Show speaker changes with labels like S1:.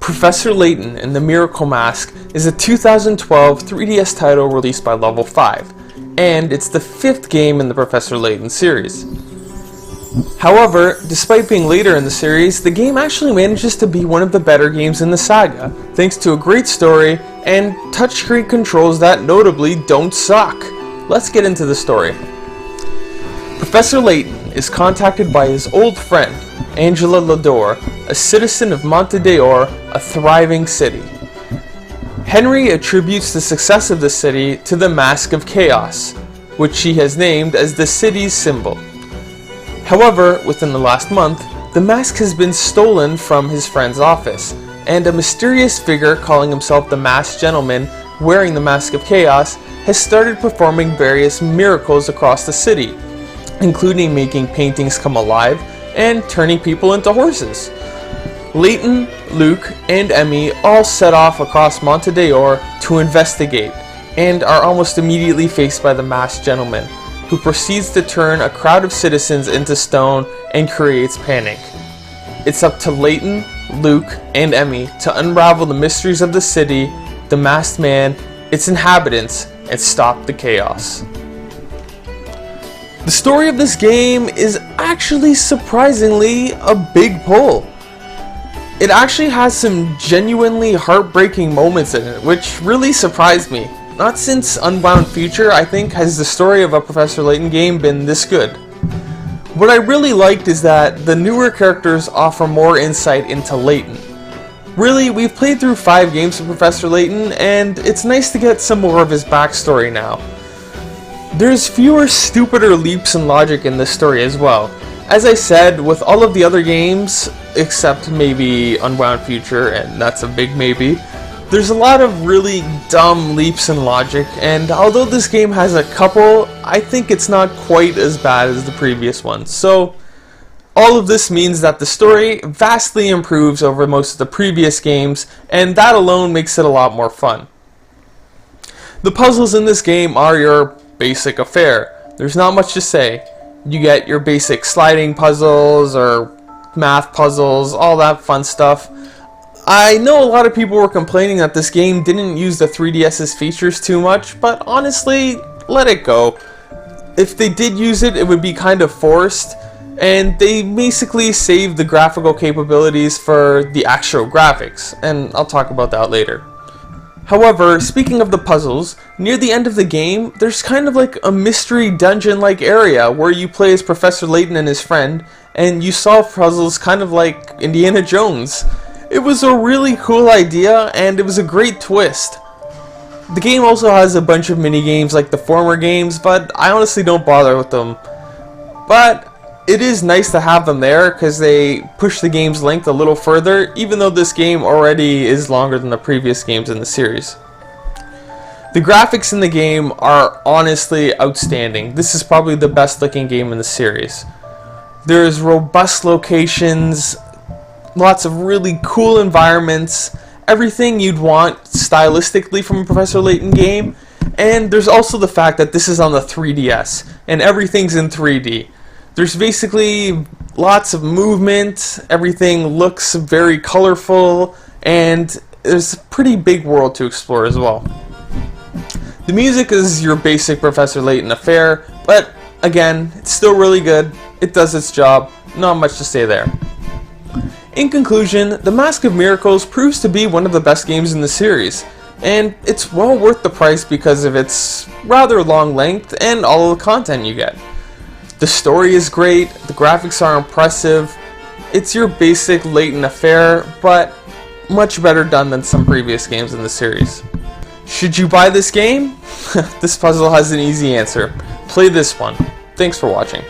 S1: Professor Layton and the Miracle Mask is a 2012 3DS title released by Level 5, and it's the 5th game in the Professor Layton series. However, despite being later in the series, the game actually manages to be one of the better games in the saga, thanks to a great story and touchscreen controls that notably don't suck. Let's get into the story. Professor Layton is contacted by his old friend, Angela Lador, a citizen of Monte d'Or, a thriving city. Henry attributes the success of the city to the Mask of Chaos, which she has named as the city's symbol. However, within the last month, the mask has been stolen from his friend's office, and a mysterious figure calling himself the Masked Gentleman, wearing the Mask of Chaos, has started performing various miracles across the city, including making paintings come alive and turning people into horses. Layton, Luke, and Emmy all set off across Monte d'Or to investigate, and are almost immediately faced by the Masked Gentleman, who proceeds to turn a crowd of citizens into stone and creates panic. It's up to Layton, Luke, and Emmy to unravel the mysteries of the city, the masked man, its inhabitants, and stop the chaos. The story of this game is actually surprisingly a big pull. It actually has some genuinely heartbreaking moments in it, which really surprised me. Not since Unbound Future, I think, has the story of a Professor Layton game been this good. What I really liked is that the newer characters offer more insight into Layton. Really, we've played through 5 games of Professor Layton, and it's nice to get some more of his backstory now. There's fewer, stupider leaps in logic in this story as well. As I said, with all of the other games, except maybe Unbound Future, and that's a big maybe, there's a lot of really dumb leaps in logic, and although this game has a couple, I think it's not quite as bad as the previous ones. So, all of this means that the story vastly improves over most of the previous games, and that alone makes it a lot more fun. The puzzles in this game are your basic affair. There's not much to say. You get your basic sliding puzzles or math puzzles, all that fun stuff. I know a lot of people were complaining that this game didn't use the 3DS's features too much, but honestly, let it go. If they did use it, it would be kind of forced, and they basically saved the graphical capabilities for the actual graphics, and I'll talk about that later. However, speaking of the puzzles, near the end of the game, there's kind of like a mystery dungeon-like area where you play as Professor Layton and his friend, and you solve puzzles kind of like Indiana Jones. It was a really cool idea, and it was a great twist. The game also has a bunch of mini-games like the former games, but I honestly don't bother with them. But it is nice to have them there, because they push the game's length a little further, even though this game already is longer than the previous games in the series. The graphics in the game are honestly outstanding. This is probably the best looking game in the series. There's robust locations, lots of really cool environments, everything you'd want stylistically from a Professor Layton game, and there's also the fact that this is on the 3DS, and everything's in 3D. There's basically lots of movement, everything looks very colorful, and there's a pretty big world to explore as well. The music is your basic Professor Layton affair, but again, it's still really good, it does its job, not much to say there. In conclusion, The Mask of Miracles proves to be one of the best games in the series, and it's well worth the price because of its rather long length and all of the content you get. The story is great, the graphics are impressive, it's your basic Layton affair, but much better done than some previous games in the series. Should you buy this game? This puzzle has an easy answer. Play this one. Thanks for watching.